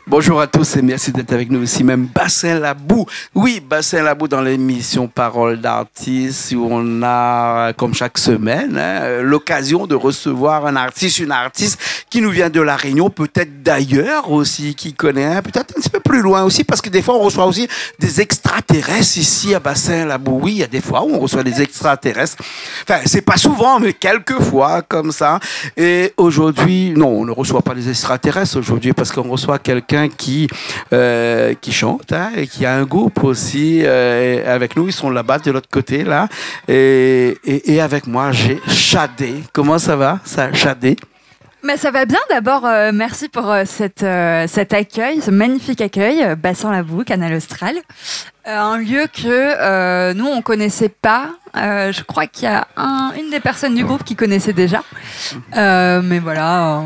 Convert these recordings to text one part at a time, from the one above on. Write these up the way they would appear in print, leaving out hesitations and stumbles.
Bonjour à tous et merci d'être avec nous ici, même Bassin Labou. Oui, Bassin Labou dans l'émission Parole d'artistes où on a, comme chaque semaine, l'occasion de recevoir un artiste, une artiste qui nous vient de La Réunion, peut-être d'ailleurs aussi, qui connaît, peut-être un petit peu plus loin aussi, parce que des fois on reçoit aussi des extraterrestres ici à Bassin Labou. Oui, il y a des fois où on reçoit des extraterrestres. Enfin, c'est pas souvent, mais quelques fois comme ça. Et aujourd'hui, non, on ne reçoit pas des extraterrestres aujourd'hui parce qu'on reçoit quelqu'un qui chante et qui a un groupe aussi avec nous. Ils sont là-bas de l'autre côté là et avec moi j'ai Shadé. Comment ça va, ça, Shadé? Mais ça va bien. D'abord, merci pour cet accueil, ce magnifique accueil, Bassin Labou, Canal Austral. Un lieu que nous, on ne connaissait pas. Je crois qu'il y a une des personnes du groupe qui connaissait déjà. Mais voilà.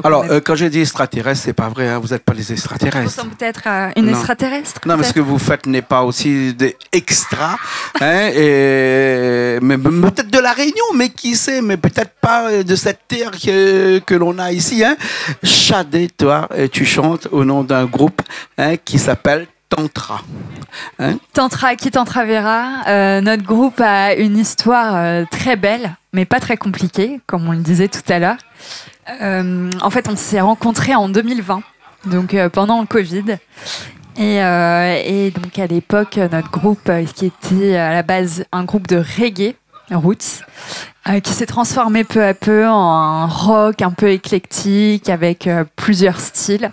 Alors, quand j'ai dit extraterrestre, c'est pas vrai. Hein, vous n'êtes pas les extraterrestres. On ressemble peut-être à une extraterrestre. Non, mais ce que vous faites n'est pas aussi des extra. Hein, mais peut-être de La Réunion, mais qui sait, mais peut-être pas de cette terre que l'on a ici. Hein. Shadé, toi, tu chantes au nom d'un groupe qui s'appelle Tantra. Hein? Tantra, qui Tantra verra. Notre groupe a une histoire très belle, mais pas très compliquée, comme on le disait tout à l'heure. En fait, on s'est rencontrés en 2020, donc pendant le Covid. Et donc, à l'époque, notre groupe, qui était à la base un groupe de reggae, roots, qui s'est transformé peu à peu en un rock un peu éclectique, avec plusieurs styles.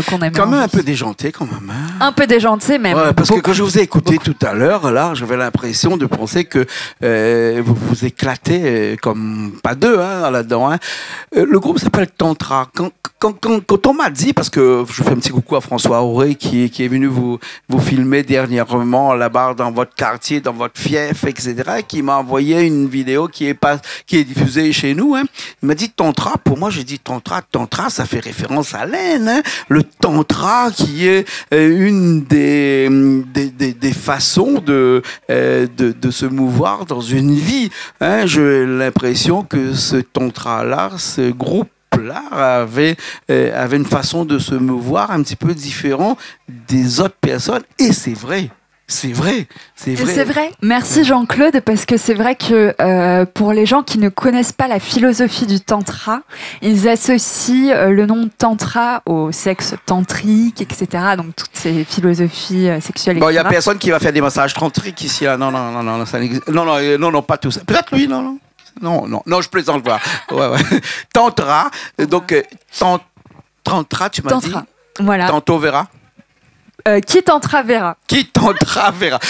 Qu'on aime quand même un peu déjanté quand même. Hein. Un peu déjanté même. Ouais, parce beaucoup, que quand je vous ai écouté beaucoup. tout à l'heure, là, j'avais l'impression de penser que vous vous éclatez comme pas deux hein, là-dedans. Hein. Le groupe s'appelle Tantra. Quand on m'a dit, parce que je fais un petit coucou à François Auré qui est venu vous filmer dernièrement là-bas dans votre quartier, dans votre fief, etc., qui m'a envoyé une vidéo qui est diffusée chez nous. Hein. Il m'a dit Tantra. Pour moi, j'ai dit Tantra, ça fait référence à l'aine. Hein. Le tantra qui est une des façons de se mouvoir dans une vie. Hein. J'ai l'impression que ce tantra-là, ce groupe-là avait une façon de se mouvoir un petit peu différent des autres personnes. Et c'est vrai. C'est vrai. Merci Jean-Claude, parce que c'est vrai que pour les gens qui ne connaissent pas la philosophie du tantra, ils associent le nom tantra au sexe tantrique, etc. Donc toutes ces philosophies sexuelles. Bon, il n'y a personne qui va faire des massages tantriques ici. Là. Non, ça n'existe. Non, pas tous. Peut-être lui, non, je plaisante pas. Ouais. Tantra, donc tantra, tu m'as dit. Voilà. Tantôt verra. Qui Tantra verra. Qui Tantra verra.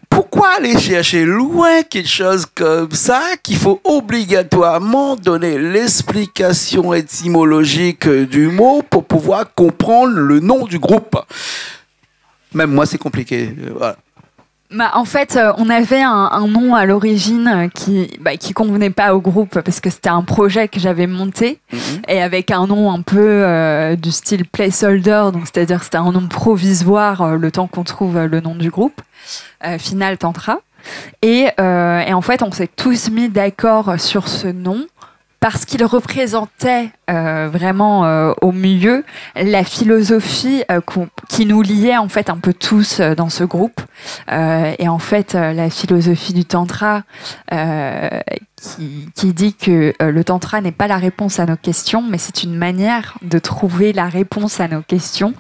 Pourquoi aller chercher loin quelque chose comme ça qu'il faut obligatoirement donner l'explication étymologique du mot pour pouvoir comprendre le nom du groupe? Même moi, c'est compliqué. Voilà. En fait, on avait un nom à l'origine qui convenait pas au groupe parce que c'était un projet que j'avais monté et avec un nom un peu du style placeholder, donc c'est-à-dire c'était un nom provisoire le temps qu'on trouve le nom du groupe, Final Tantra. Et en fait, on s'est tous mis d'accord sur ce nom parce qu'il représentait vraiment au mieux la philosophie qui nous liait en fait un peu tous dans ce groupe. Et en fait, la philosophie du tantra qui dit que le tantra n'est pas la réponse à nos questions, mais c'est une manière de trouver la réponse à nos questions.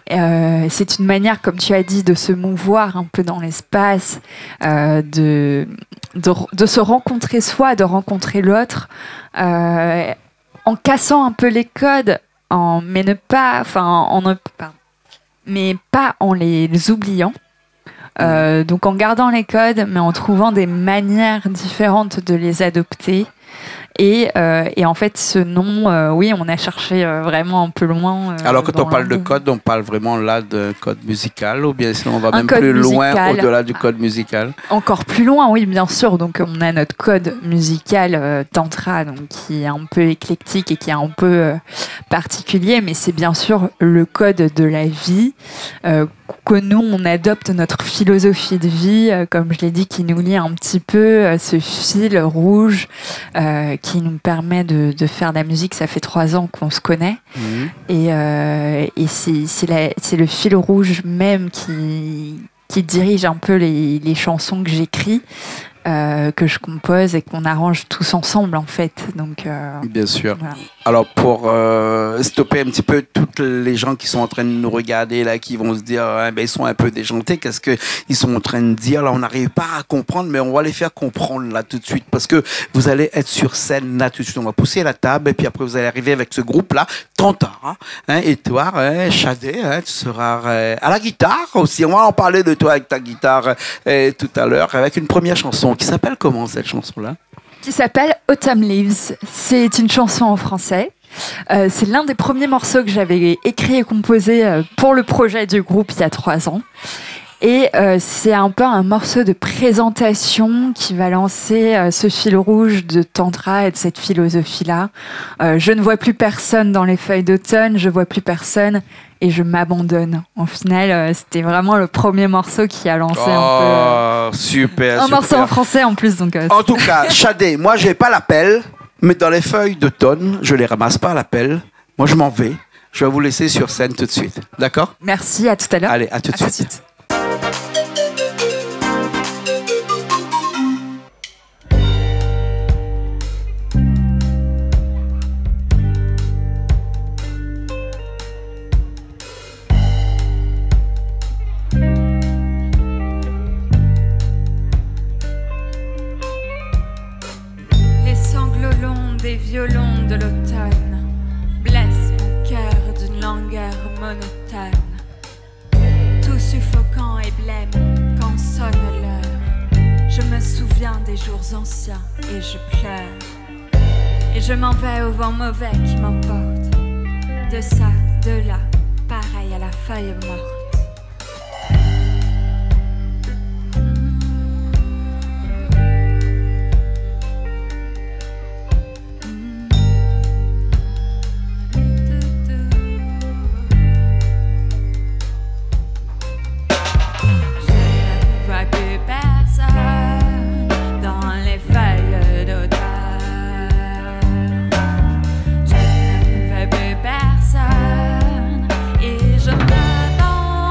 C'est une manière, comme tu as dit, de se mouvoir un peu dans l'espace, de se rencontrer soi, de rencontrer l'autre, en cassant un peu les codes, mais pas en les oubliant. Donc en gardant les codes, mais en trouvant des manières différentes de les adopter. Et en fait, ce nom, oui, on a cherché vraiment un peu loin. Alors, quand on parle de code, on parle vraiment là de code musical, ou bien sinon on va même plus musical, loin au-delà du code musical? Encore plus loin, oui, bien sûr. Donc, on a notre code musical Tantra, donc, qui est un peu éclectique et qui est un peu particulier, mais c'est bien sûr le code de la vie, que nous, on adopte notre philosophie de vie, comme je l'ai dit, qui nous lie un petit peu, ce fil rouge qui nous permet de faire de la musique. Ça fait 3 ans qu'on se connaît. Et c'est le fil rouge même qui dirige un peu les chansons que j'écris, que je compose et qu'on arrange tous ensemble, en fait. Donc, bien sûr. Voilà. Alors, pour stopper un petit peu toutes les gens qui sont en train de nous regarder, là, qui vont se dire, ils sont un peu déjantés, qu'est-ce qu'ils sont en train de dire? Là, on n'arrive pas à comprendre, mais on va les faire comprendre, là, tout de suite, parce que vous allez être sur scène, là, tout de suite. On va pousser la table, et puis après, vous allez arriver avec ce groupe-là, Tantara, et toi, Shadé, tu seras à la guitare aussi. On va en parler de toi avec ta guitare tout à l'heure, avec une première chanson qui s'appelle comment, cette chanson-là? Qui s'appelle Autumn Leaves. C'est une chanson en français. C'est l'un des premiers morceaux que j'avais écrit et composé pour le projet du groupe il y a 3 ans. Et c'est un peu un morceau de présentation qui va lancer ce fil rouge de Tantra et de cette philosophie-là. Je ne vois plus personne dans les feuilles d'automne, je vois plus personne et je m'abandonne. En final, c'était vraiment le premier morceau qui a lancé un peu... Super, un morceau en français en plus. Donc, en tout cas, Shadé, moi, j'ai pas l'appel, mais dans les feuilles d'automne, je les ramasse pas à l'appel. Moi, je m'en vais. Je vais vous laisser sur scène tout de suite. D'accord? Merci, à tout à l'heure. Allez, à tout de suite. Des violons de l'automne blessent mon cœur d'une langueur monotone. Tout suffocant et blême quand sonne l'heure. Je me souviens des jours anciens et je pleure. Et je m'en vais au vent mauvais qui m'emporte. De ça, de là, pareil à la feuille morte. Je ne veux plus personne et je m'abandonne.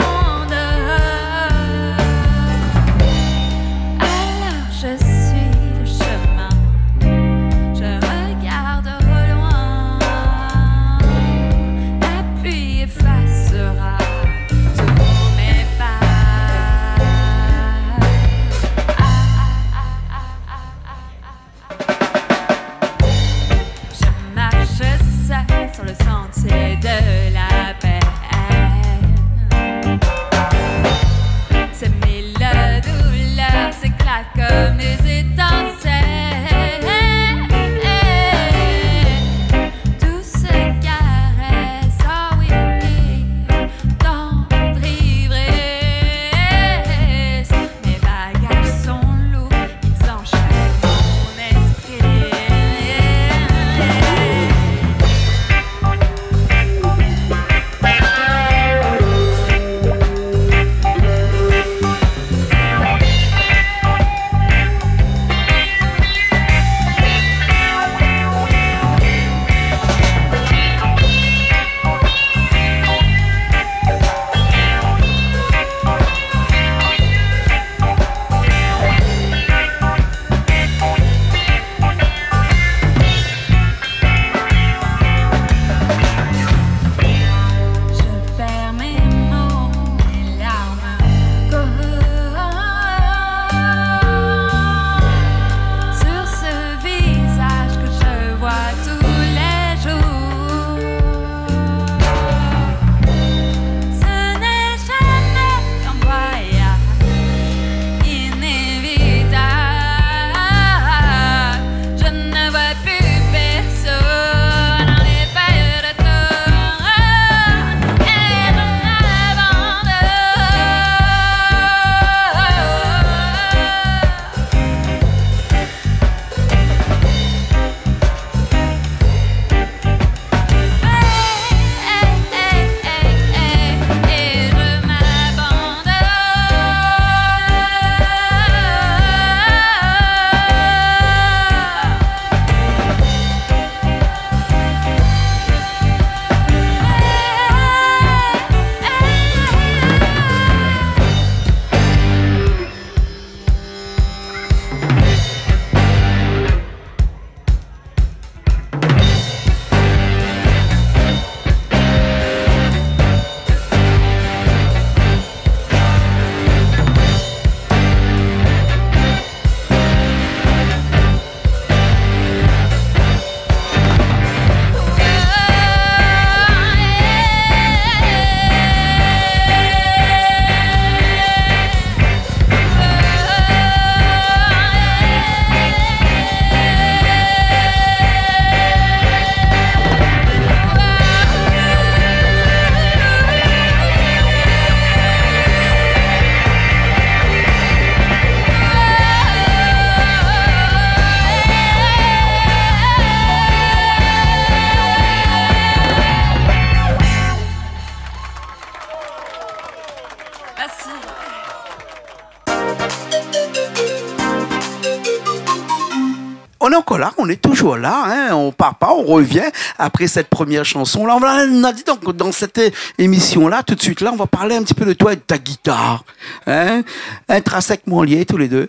est encore là, on est toujours là, hein, on part pas, on revient après cette première chanson. Là, on a dit donc dans cette émission-là, tout de suite là, on va parler un petit peu de toi et de ta guitare, hein, intrinsèquement liés tous les deux.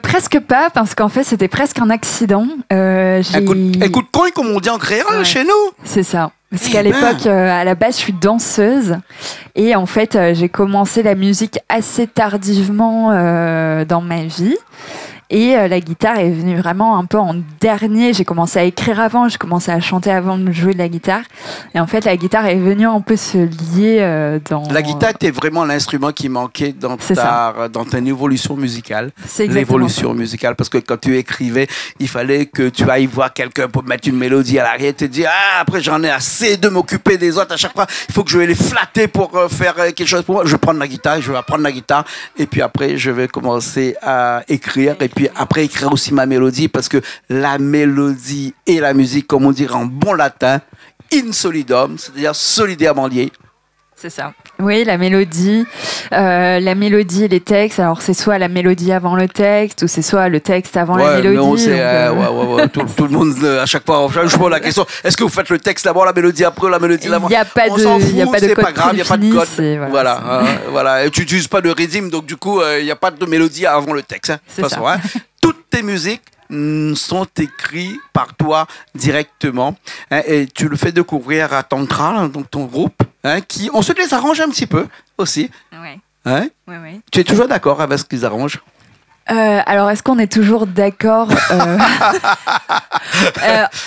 Presque pas, parce qu'en fait, c'était presque un accident. Écoute, coin, comme on dit en créole chez nous. C'est ça. Parce qu'à l'époque, à la base, je suis danseuse. Et en fait, j'ai commencé la musique assez tardivement dans ma vie. Et la guitare est venue vraiment un peu en dernier. J'ai commencé à écrire avant, j'ai commencé à chanter avant de jouer de la guitare. Et en fait, la guitare est venue un peu se lier dans... La guitare était vraiment l'instrument qui manquait dans ton évolution musicale. C'est exactement l'évolution musicale. Parce que quand tu écrivais, il fallait que tu ailles voir quelqu'un pour mettre une mélodie à l'arrière. Tu te dis, après j'en ai assez de m'occuper des autres. À chaque fois, il faut que je vais les flatter pour faire quelque chose pour moi. Je vais prendre la guitare, je vais apprendre la guitare. Et puis après, je vais commencer à écrire. Et puis après écrire aussi ma mélodie, parce que la mélodie et la musique, comme on dirait en bon latin, in solidum, c'est-à-dire solidairement liés. C'est ça. Oui, la mélodie et les textes. Alors, c'est soit la mélodie avant le texte, ou c'est soit le texte avant la mélodie. Non, tout le monde, à chaque fois, je pose la question, est-ce que vous faites le texte d'abord, la mélodie après, la mélodie d'avant? Il n'y a pas de code. C'est pas grave, il n'y a pas de code. Voilà. Voilà. Et tu n'utilises pas de rythme, donc du coup, il n'y a pas de mélodie avant le texte. Hein, c'est ça. Hein. Toutes tes musiques sont écrits par toi directement, hein, et tu le fais découvrir à Tantra, donc ton groupe, hein, qui ensuite les arrange un petit peu aussi. Ouais. Hein? Ouais. Tu es toujours d'accord avec ce qu'ils arrangent? Alors, est-ce qu'on est toujours d'accord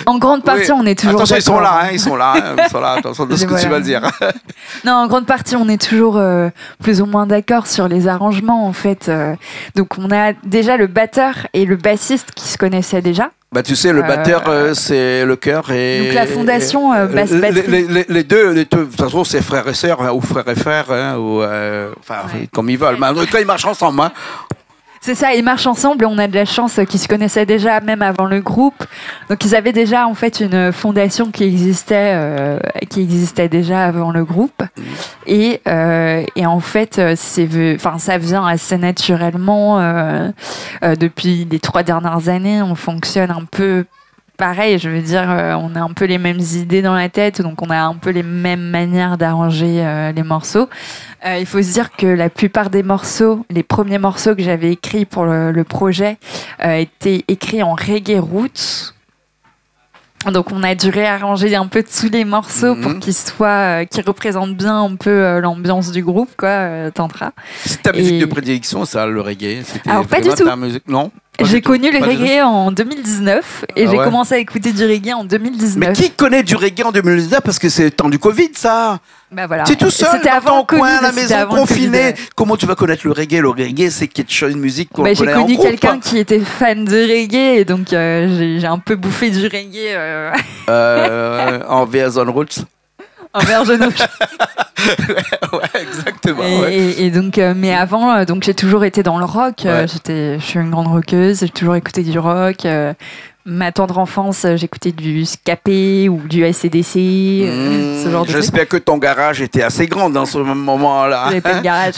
En grande partie, on est toujours d'accord. Attention, ils sont là. Attention de ce que tu vas dire. Non, en grande partie, on est toujours plus ou moins d'accord sur les arrangements, en fait. Donc, on a déjà le batteur et le bassiste qui se connaissaient déjà. Bah, tu sais, le batteur, c'est le chœur et... Donc, la fondation basse-batterie. Les deux, de toute façon, c'est frères et sœurs, hein, ou frères et frères, hein, ou, comme ils veulent. Mais quand ils marchent ensemble, hein. C'est ça, ils marchent ensemble et on a de la chance qu'ils se connaissaient déjà même avant le groupe. Donc ils avaient déjà en fait une fondation qui existait déjà avant le groupe. Et en fait, ça vient assez naturellement. Depuis les 3 dernières années, on fonctionne un peu pareil, je veux dire, on a un peu les mêmes idées dans la tête, donc on a un peu les mêmes manières d'arranger les morceaux. Il faut se dire que la plupart des morceaux, les premiers morceaux que j'avais écrits pour le projet, étaient écrits en reggae roots. Donc on a dû réarranger un peu tous les morceaux pour qu'ils représentent bien un peu l'ambiance du groupe, quoi, Tantra. C'est ta musique de prédilection, ça, le reggae? Alors pas du tout. Ta musique... Non. J'ai connu le reggae en 2019 et j'ai commencé à écouter du reggae en 2019. Mais qui connaît du reggae en 2019? Parce que c'est le temps du Covid, ça. Bah voilà. Tu es tout seul dans ton coin, à la maison, confiné. COVID. Comment tu vas connaître le reggae? Le reggae, c'est quelque chose, une musique qu'on connaît en groupe. J'ai connu quelqu'un qui était fan de reggae et donc j'ai un peu bouffé du reggae. En Vierzon Roots. En Vierzon Roots. Ouais, exactement. Et donc, mais avant, donc j'ai toujours été dans le rock. Je suis une grande rockeuse. J'ai toujours écouté du rock. Ma tendre enfance, j'écoutais du Scapé ou du AC/DC, ce genre de J'espère que ton garage était assez grand dans ce moment-là. J'avais pas de garage.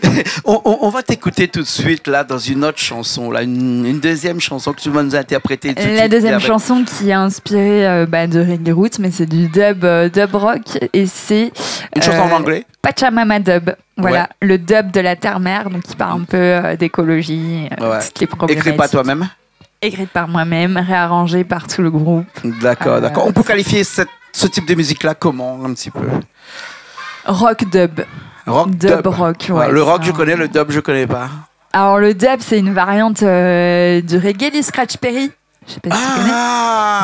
Mais... on va t'écouter tout de suite là dans une autre chanson, là, une deuxième chanson que tu vas nous interpréter tout de suite. La deuxième chanson qui est inspirée de Reggae Roots, mais c'est du dub rock et c'est une chanson en anglais. Pachamama Dub. Voilà, le dub de la terre-mère, donc qui parle un peu d'écologie, toutes les problématiques. Écrit pas toi-même? Écrite par moi-même, réarrangée par tout le groupe. D'accord. On peut qualifier ce type de musique-là comment, un petit peu? Rock dub. Dub rock, ouais. Le rock, je connais, le dub, je connais pas. Alors, le dub, c'est une variante du reggae, Lee Scratch Perry. Je sais pas si tu connais.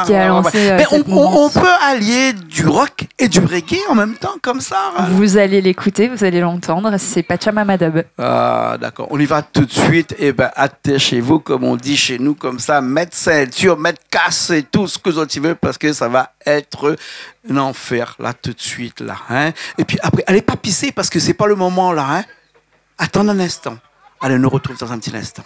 Qui a lancé mais on peut allier du rock et du reggae en même temps, comme ça. Vous allez l'écouter, vous allez l'entendre. C'est Pachamama Dub. Ah, d'accord. On y va tout de suite. Et attachez-vous, comme on dit chez nous, comme ça. Mettre ceinture, mettre casse et tout ce que tu veux, parce que ça va être un enfer, là, tout de suite, là. Hein? Et puis après, allez pas pisser, parce que c'est pas le moment, là. Hein? Attends un instant. Allez, on nous retrouve dans un petit instant.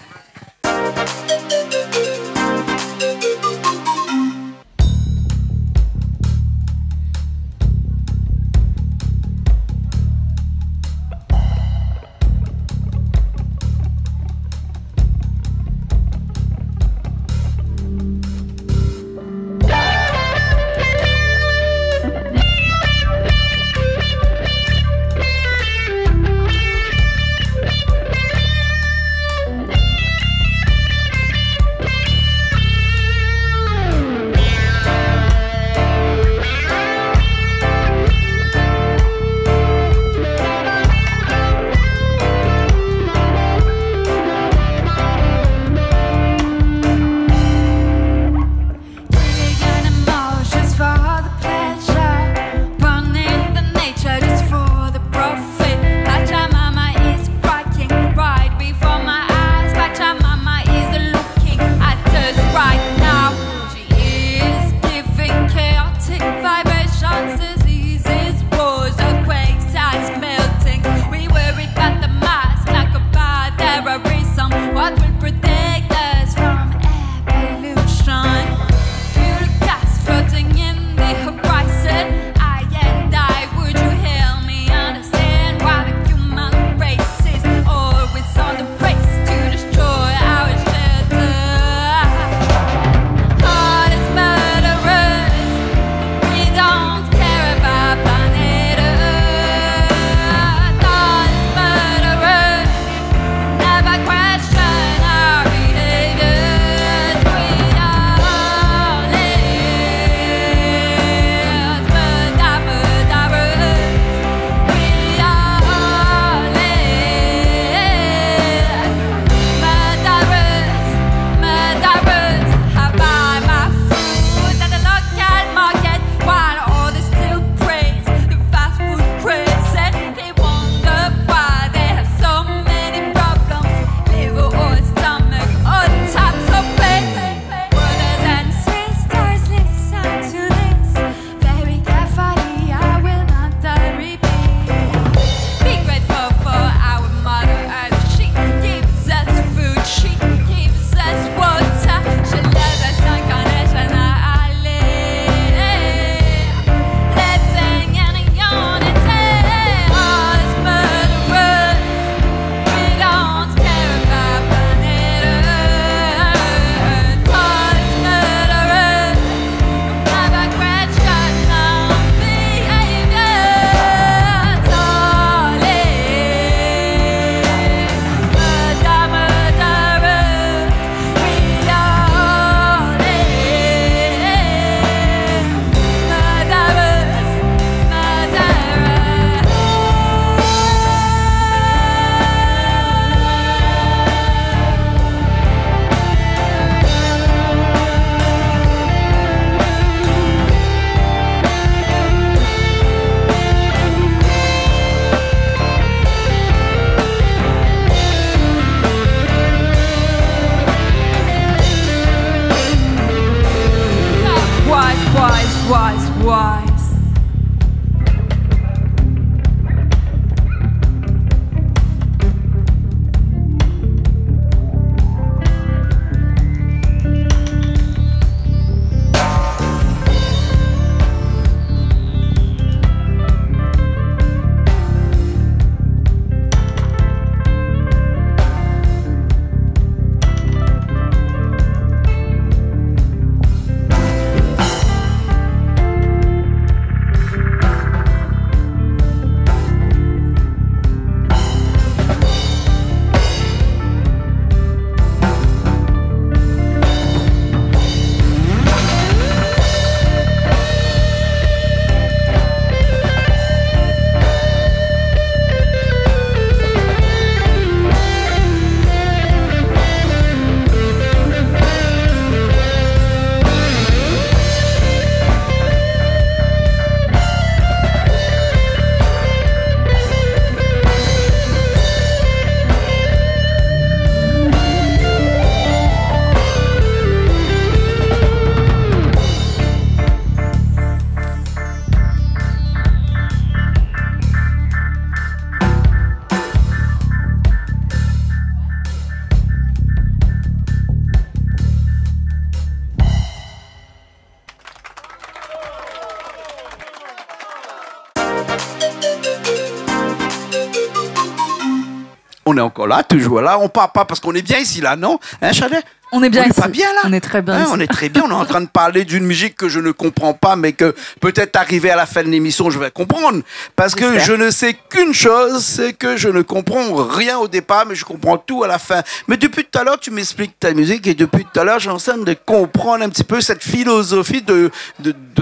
on est encore là, toujours là. On part pas parce qu'on est bien ici, là, non? Hein, Chalet? On est bien ici. Pas bien là. On est très bien. Hein, on est très bien. On est en train de parler d'une musique que je ne comprends pas, mais que peut-être arrivé à la fin de l'émission, je vais comprendre. Parce que je ne sais qu'une chose, c'est que je ne comprends rien au départ, mais je comprends tout à la fin. Mais depuis tout à l'heure, tu m'expliques ta musique et depuis tout à l'heure, j'essaie de comprendre un petit peu cette philosophie de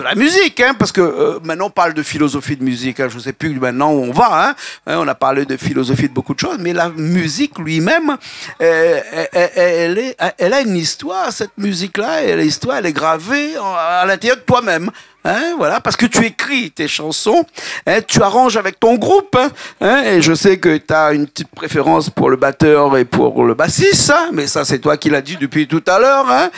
la musique, hein, parce que maintenant on parle de philosophie de musique. Hein, je ne sais plus maintenant où on va. Hein, on a parlé de philosophie de beaucoup de choses, mais la musique lui-même, elle a une histoire, cette musique-là, et l'histoire, elle est gravée à l'intérieur de toi-même. Hein, voilà, parce que tu écris tes chansons, hein, tu arranges avec ton groupe, hein, et je sais que tu as une petite préférence pour le batteur et pour le bassiste, hein, mais ça c'est toi qui l'as dit depuis tout à l'heure. Hein,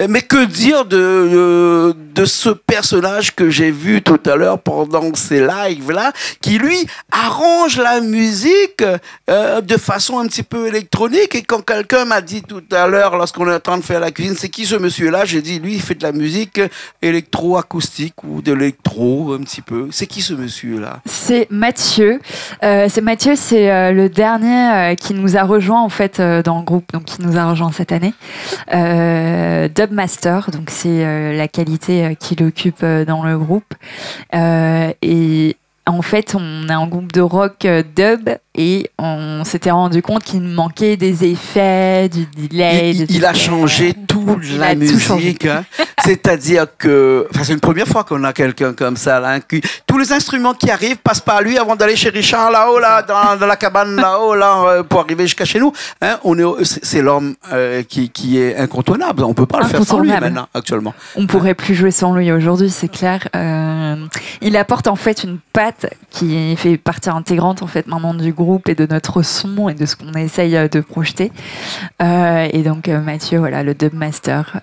mais que dire de ce personnage que j'ai vu tout à l'heure pendant ces lives-là, qui lui arrange la musique de façon un petit peu électronique, et quand quelqu'un m'a dit tout à l'heure, lorsqu'on est en train de faire la cuisine, c'est qui ce monsieur-là? J'ai dit, lui il fait de la musique électro-acoustique, ou de l'électro un petit peu. C'est qui ce monsieur-là? C'est Mathieu. C'est le dernier qui nous a rejoint en fait dans le groupe, donc qui nous a rejoint cette année. Dubmaster, donc c'est la qualité qu'il occupe dans le groupe. Et en fait, on a un groupe de rock dub et on s'était rendu compte qu'il nous manquait des effets, du delay. Il a changé toute la musique. Hein. C'est-à-dire que c'est une première fois qu'on a quelqu'un comme ça. Là, tous les instruments qui arrivent passent par lui avant d'aller chez Richard là-haut, là, dans la cabane là-haut, là, pour arriver jusqu'à chez nous. Hein, c'est l'homme qui est incontournable. On ne peut pas le faire sans lui maintenant, actuellement. On ne pourrait plus jouer sans lui aujourd'hui, c'est clair. Il apporte en fait une patte qui fait partie intégrante en fait maintenant du groupe et de notre son et de ce qu'on essaye de projeter. Et donc Mathieu, voilà, le dubmaster.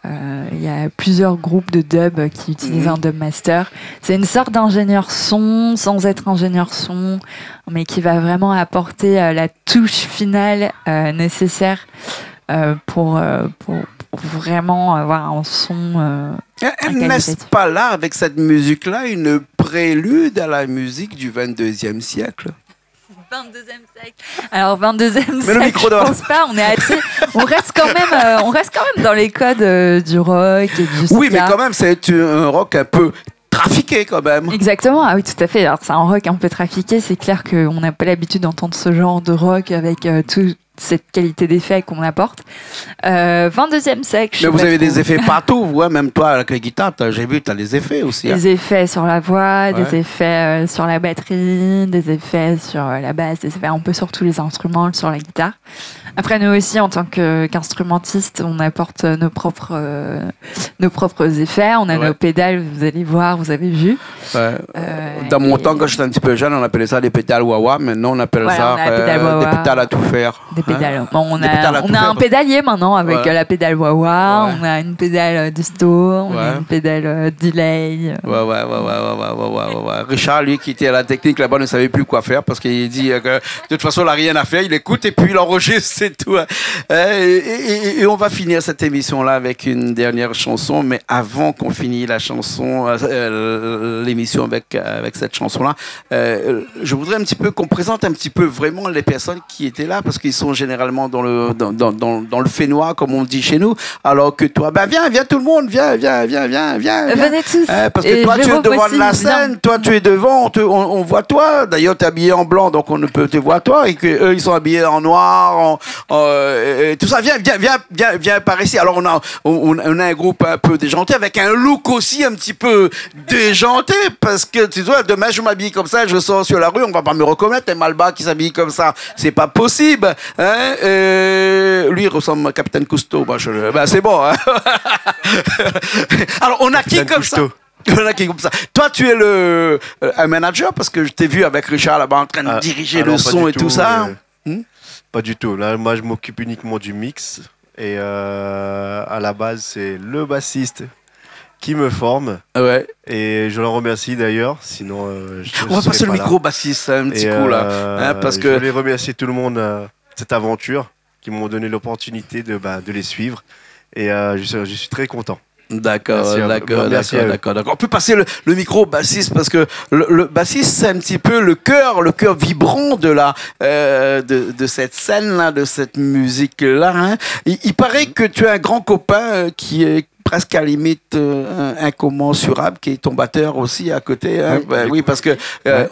Il y a plusieurs groupes de dub qui utilisent un dubmaster. C'est une sorte d'ingénieur son sans être ingénieur son, mais qui va vraiment apporter la touche finale nécessaire pour vraiment avoir un son. N'est-ce pas là, avec cette musique-là, une prélude à la musique du 22e siècle? 22e siècle. Alors 22e siècle, je pense pas. On reste quand même dans les codes du rock et du ska. Oui, mais quand même, c'est un rock un peu trafiqué quand même. Exactement, ah oui, tout à fait. Alors c'est un rock un peu trafiqué. C'est clair qu'on n'a pas l'habitude d'entendre ce genre de rock avec toute cette qualité d'effet qu'on apporte. 22e siècle. Mais vous avez des effets partout, vous, hein, même toi avec la guitare, j'ai vu, tu as des effets aussi. Des effets sur la voix, des effets sur la batterie, des effets sur la basse, des effets un peu sur tous les instruments, sur la guitare. Après, nous aussi, en tant qu'instrumentistes, on apporte nos propres effets. On a nos pédales, vous allez voir, vous avez vu. Dans mon temps, quand j'étais un petit peu jeune, on appelait ça des pédales wah-wah. Maintenant, on appelle ça des pédales à tout faire. Des pédales. Bon, on a un pédalier maintenant avec la pédale wah-wah. On a une pédale disto, on a une pédale delay. Richard, lui, qui était à la technique là-bas, ne savait plus quoi faire parce qu'il dit que de toute façon, il n'a rien à faire. Il écoute et puis il enregistre, c'est tout. Et on va finir cette émission-là avec une dernière chanson. Mais avant qu'on finisse la chanson, l'émission avec cette chanson-là, je voudrais un petit peu qu'on présente un petit peu vraiment les personnes qui étaient là parce qu'ils sont généralement dans le fénois, comme on dit chez nous. Alors que toi, viens tout le monde, viens. Venez tous. Parce que toi, tu es devant la scène, toi, tu es devant, on voit toi. D'ailleurs, tu es habillé en blanc, donc on ne peut te voir toi. Et qu'eux, ils sont habillés en noir, et tout ça. Viens par ici. Alors, on a un groupe un peu déjanté, avec un look aussi un petit peu déjanté, parce que, tu vois, demain, je m'habille comme ça, je sors sur la rue, on va pas me reconnaître, un Malba qui s'habille comme ça. C'est pas possible. Hein? Lui, il ressemble à Capitaine Cousteau. C'est bon. Hein? Alors, on a qui comme ça? Toi, tu es un manager parce que je t'ai vu avec Richard là-bas en train de diriger le son et tout ça. Pas du tout. Là, moi, je m'occupe uniquement du mix. Et à la base, c'est le bassiste qui me forme. Ouais. Et je le remercie d'ailleurs. Sinon, on va passer le micro bassiste, un petit coup là. Parce que je voulais remercier tout le monde cette aventure qui m'ont donné l'opportunité de les suivre. Et je suis très content. D'accord, Merci, d'accord, merci à d'accord, eux. d'accord, d'accord. On peut passer le micro au bassiste parce que le bassiste c'est un petit peu le cœur vibrant de de cette scène là, de cette musique là. Hein. Il paraît que tu as un grand copain qui est presque à la limite incommensurable, qui est ton batteur aussi à côté. Hein. Oui, parce que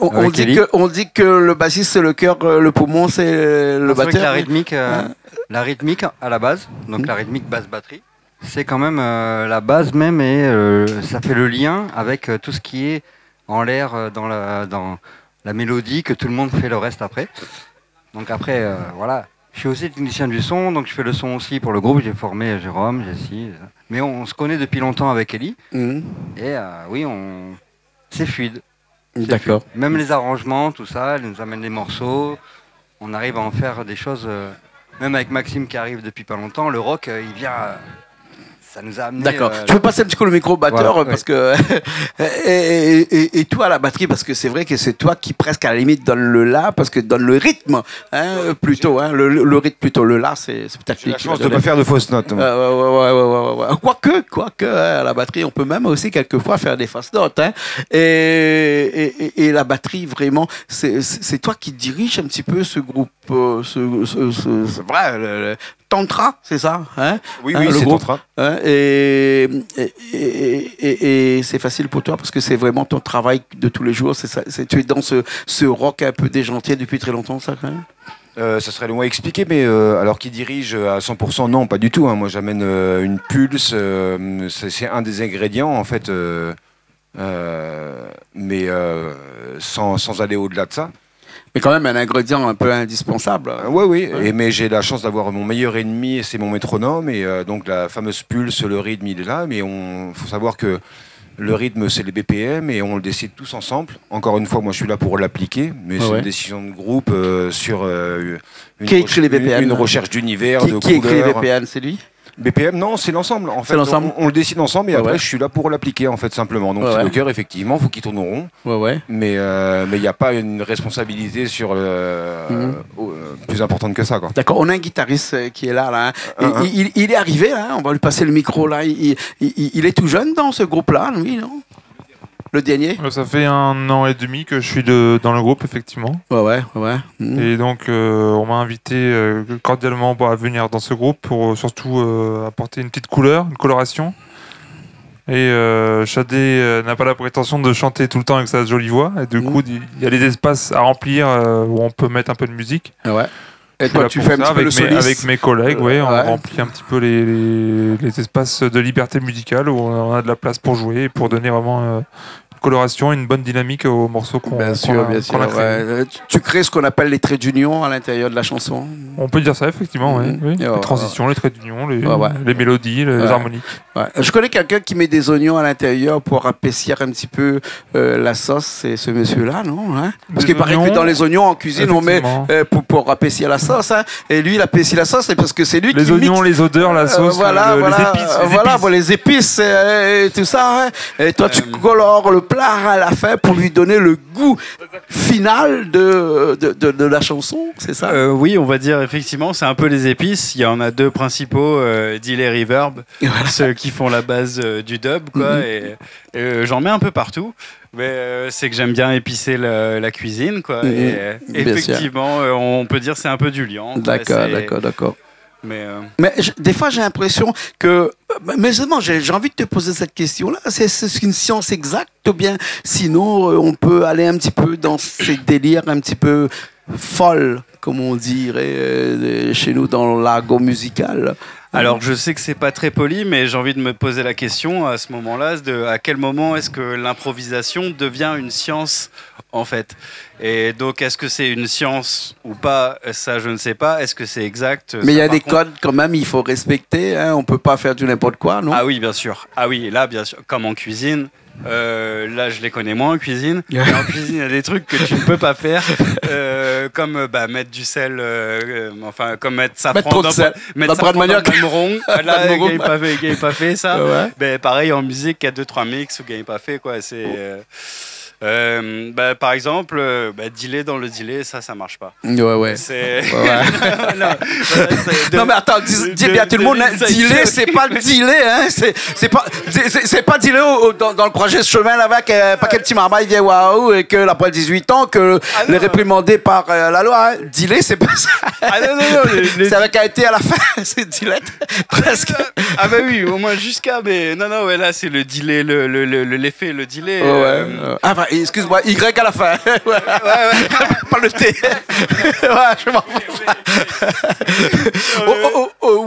on dit que le bassiste c'est le cœur, le poumon c'est le batteur. La rythmique à la base, donc la rythmique basse batterie. C'est quand même la base même et ça fait le lien avec tout ce qui est en l'air dans la mélodie, que tout le monde fait le reste après. Donc après, voilà. Je suis aussi technicien du son, donc je fais le son aussi pour le groupe. J'ai formé Jérôme, Jessie. Mais on se connaît depuis longtemps avec Ellie. Et oui, c'est fluide. D'accord. Fluide. Même les arrangements, tout ça, elle nous amène les morceaux. On arrive à en faire des choses. Même avec Maxime qui arrive depuis pas longtemps, le rock, il vient. Ça nous a amené. D'accord. Je peux passer un petit peu le micro au batteur voilà, parce que et toi à la batterie parce que c'est vrai que c'est toi qui presque à la limite donne le la parce que donne le rythme plutôt le rythme plutôt le la c'est peut-être j'ai la chance de ne pas faire de fausses notes. Ouais. Quoique à la batterie on peut même aussi quelquefois faire des fausses notes et la batterie vraiment c'est toi qui dirige un petit peu ce groupe vrai Tantra, c'est ça Oui, c'est Tantra. Et c'est facile pour toi parce que c'est vraiment ton travail de tous les jours. Tu es dans ce rock un peu déjanté depuis très longtemps, ça, quand même Ça serait long à expliquer, mais alors qui dirige à 100%, non, pas du tout. Hein. Moi, j'amène une pulse. C'est un des ingrédients, en fait, mais sans aller au-delà de ça. Mais quand même un ingrédient un peu indispensable. Oui. Mais j'ai la chance d'avoir mon meilleur ennemi, c'est mon métronome. Et donc la fameuse pulse, le rythme, il est là. Mais il faut savoir que le rythme, c'est les BPM et on le décide tous ensemble. Encore une fois, moi, je suis là pour l'appliquer. Mais c'est une décision de groupe sur une recherche d'univers, de couleurs. Qui écrit les BPM, c'est lui BPM, non, c'est l'ensemble. En fait, on le décide ensemble et après, je suis là pour l'appliquer, en fait, simplement. Donc, c'est le cœur, effectivement, il faut qu'il tourne rond. Mais il n'y a pas une responsabilité sur plus importante que ça, quoi. D'accord, on a un guitariste qui est là. Il est arrivé, là, on va lui passer le micro, là. Il est tout jeune dans ce groupe-là, lui, non? Le dernier? Ça fait 1 an et demi que je suis dans le groupe, effectivement. Ouais. Et donc, on m'a invité cordialement à venir dans ce groupe pour surtout apporter une petite couleur, une coloration. Et Shadé n'a pas la prétention de chanter tout le temps avec sa jolie voix. Et du coup, il y a des espaces à remplir où on peut mettre un peu de musique. Et toi, tu fais un petit peu le soliste avec mes collègues, on remplit un petit peu les espaces de liberté musicale où on a de la place pour jouer et pour donner vraiment une coloration, une bonne dynamique aux morceaux qu'on a créés. Tu crées ce qu'on appelle les traits d'union à l'intérieur de la chanson. On peut dire ça, effectivement. Oui. Les transitions, les traits d'union, les mélodies, les harmoniques. Je connais quelqu'un qui met des oignons à l'intérieur pour épaissir un petit peu la sauce. C'est ce monsieur-là, non Parce qu'il paraît que dans les oignons en cuisine, on met pour épaissir la sauce. Et lui, il épaissit la sauce, c'est parce que c'est lui qui les oignons, les odeurs, la sauce, les épices et tout ça. Et toi, tu colores le plat à la fin pour lui donner le goût final de la chanson, c'est ça Oui, on va dire effectivement, c'est un peu les épices. Il y en a 2 principaux, Dill et Reverb, ceux qui font la base du dub, quoi. Et j'en mets un peu partout. Mais c'est que j'aime bien épicer la cuisine, quoi. Et effectivement, on peut dire c'est un peu du liant. D'accord. Mais des fois, j'ai l'impression que... Mais justement, j'ai envie de te poser cette question-là. C'est une science exacte ou bien sinon, on peut aller un petit peu dans ces délires un petit peu folles, comme on dirait chez nous dans l'argot musical. Alors, je sais que c'est pas très poli, mais j'ai envie de me poser la question à ce moment-là, à quel moment est-ce que l'improvisation devient une science, en fait? Et donc, est-ce que c'est une science ou pas? Ça, je ne sais pas. Est-ce que c'est exact? Mais il y a des codes quand même, il faut respecter. On peut pas faire du n'importe quoi, non? Ah oui, bien sûr. Ah oui, là, bien sûr, comme en cuisine. Là, je les connais moins en cuisine. Mais en cuisine, il y a des trucs que tu ne peux pas faire, comme mettre du sel, comme mettre safran dans le même rond. Là, il n'avait pas fait ça. Mais pareil en musique, il y a 2-3 mix où il n'avait pas fait, quoi. Par exemple, dealer dans le delay, ça marche pas. Ouais. C'est... Non mais attends, dis bien à tout le monde, dealer, c'est pas le dealer, hein. C'est pas dealer dans le projet ce chemin là avec un paquet de petits marmailles vieilles waouh et que l'après 18 ans que les réprimandé par la loi. Hein. Dealer, c'est pas ça. Ah non. C'est avec un été à la fin, c'est dealer presque. Ah bah oui, au moins jusqu'à, mais non, là c'est le delay, l'effet, le delay. Excuse-moi, Y à la fin. Ouais. Pas le T. Je m'en fous.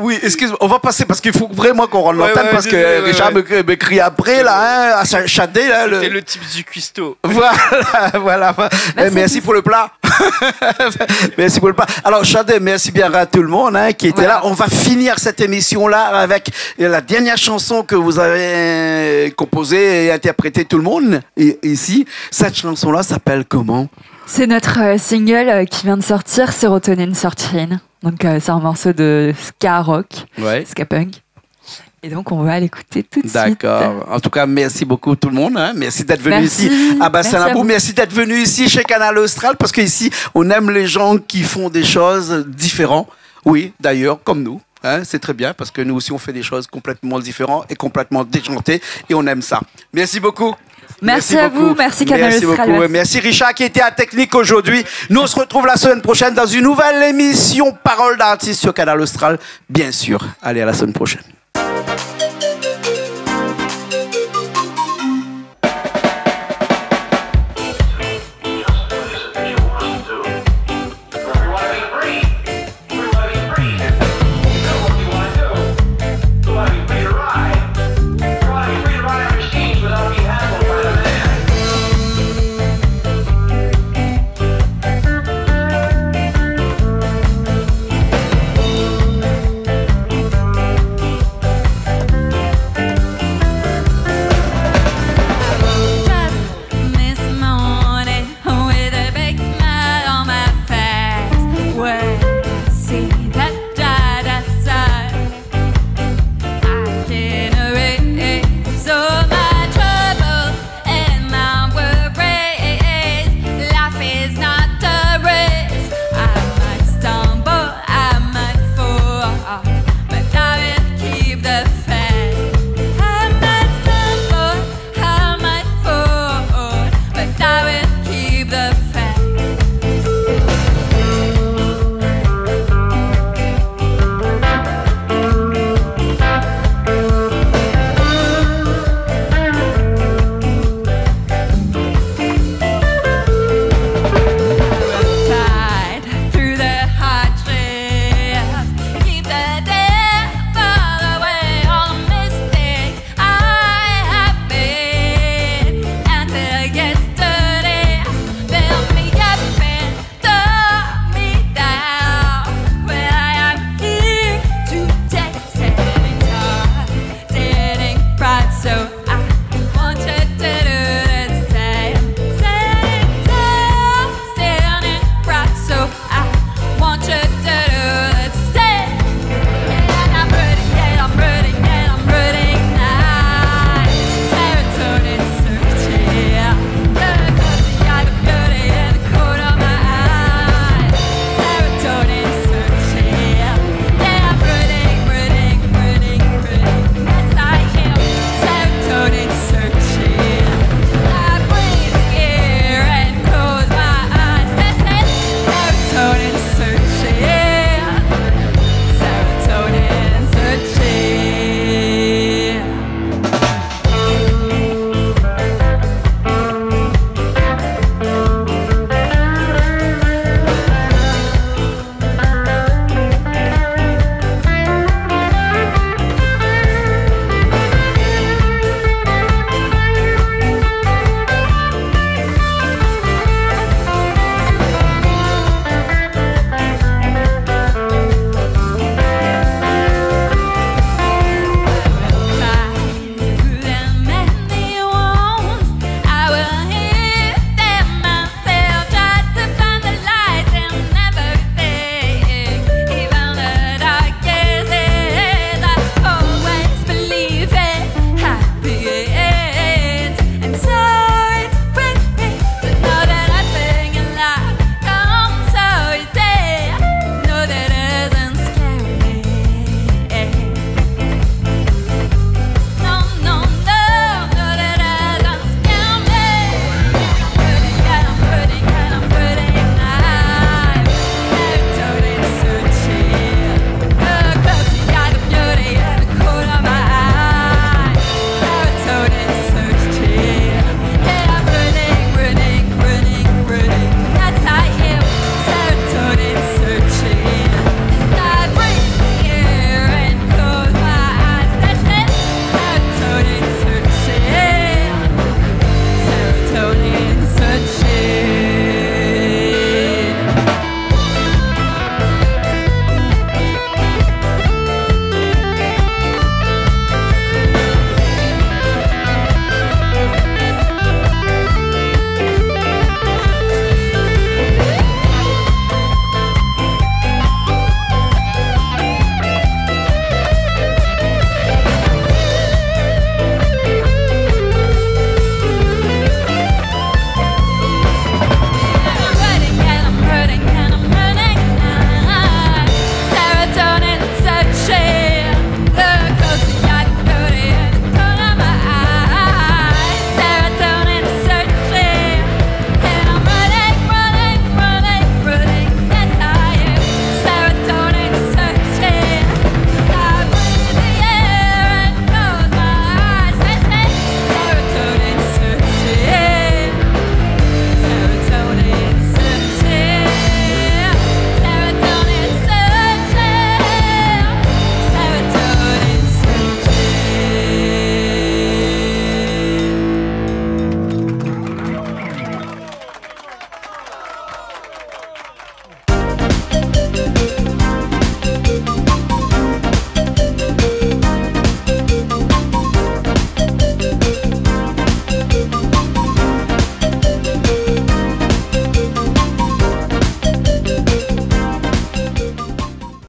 Oui, excuse-moi, on va passer parce qu'il faut vraiment qu'on rende l'antenne parce que Richard me crie après, là, à Chadé. C'était le type du cuistot. Voilà. Merci pour le plat. Merci pour le plat. Alors, Chadé, merci bien à tout le monde qui était là. On va finir cette émission-là avec la dernière chanson que vous avez composée et interprétée tout le monde ici. Cette chanson-là s'appelle comment? C'est notre single qui vient de sortir, Serotonin Searching. Donc c'est un morceau de ska rock, ska punk. Et donc on va l'écouter tout de suite. D'accord. En tout cas, merci beaucoup tout le monde. Merci d'être venu ici à Bassin-Labou. Merci d'être venu ici chez Canal Austral parce qu'ici, on aime les gens qui font des choses différentes. Oui, d'ailleurs, comme nous. C'est très bien parce que nous aussi, on fait des choses complètement différentes et complètement déjantées et on aime ça. Merci beaucoup. Merci à vous, merci Canal Austral. Merci Richard qui était à Technique aujourd'hui. Nous on se retrouve la semaine prochaine dans une nouvelle émission Parole d'artiste sur Canal Austral, bien sûr. Allez, à la semaine prochaine.